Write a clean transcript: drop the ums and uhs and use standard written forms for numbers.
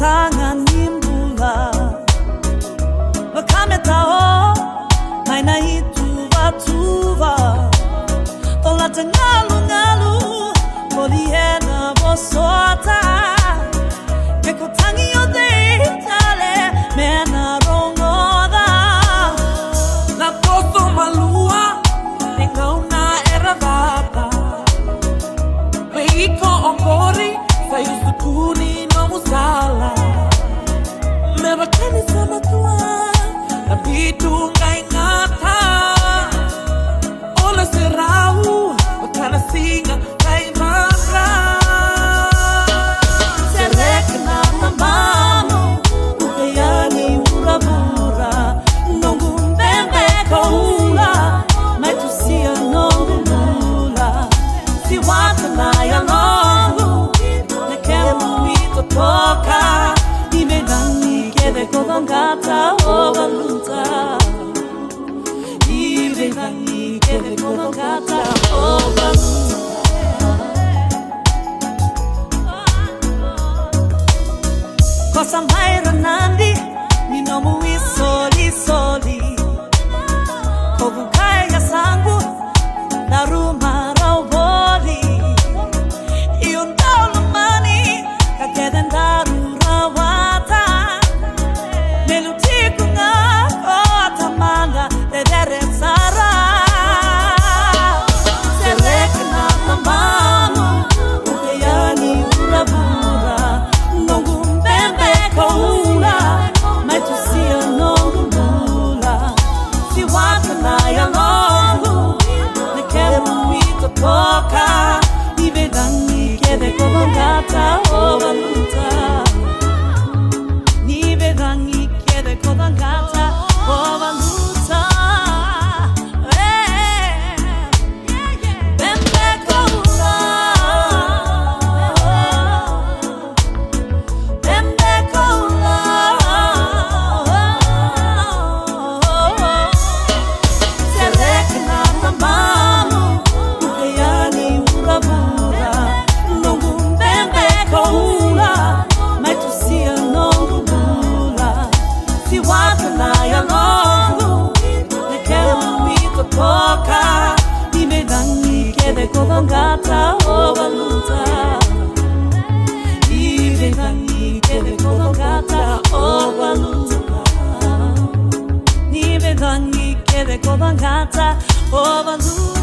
tangan nimbula Wakametao Maina ituva tuva Tola tengalu ngalu Poliena bosota Keko tangi o deitale Mena rongoda Na poso malua Nengauna era vata Veiko ongori Sayu sukuni no musala Meva kani sama tua Na bitu ngai ngata Ola serau Wakana singa kai mara Sereke na mamamu Ukeyani urabura Nongu mbembe kaula Maitusia nongu lula Si wata na ya nongu Nekemu mito toka Imegani kede kodongata ovaluta Imegani kede kodongata ovaluta Kosa maira nandi Minomu isoli soli Kovukaya sangu Daruma rauboli Iundolo mani Kakeden darura wata Melutiku nga Kota manga Dedere sara Sereke na mamamu Ukeyani urabura Nongu mbembe kaula Maitusia nongu lula Si wata na ya longu Nekemu mito toka Nivedani kede kodongata ovaluta Nivedani kede kodongata ovaluta Bembe kaula Bembe kaula Sereke na mamamu Ukeyani urabura Nongu mbembe kaula Maitusia nongu lula Si wata na ya nongu Nekemu mito toka Nimedangi kede kodongata ovaluta Nimedangi kede kodongata ovaluta Nimedangi kede kodongata ovaluta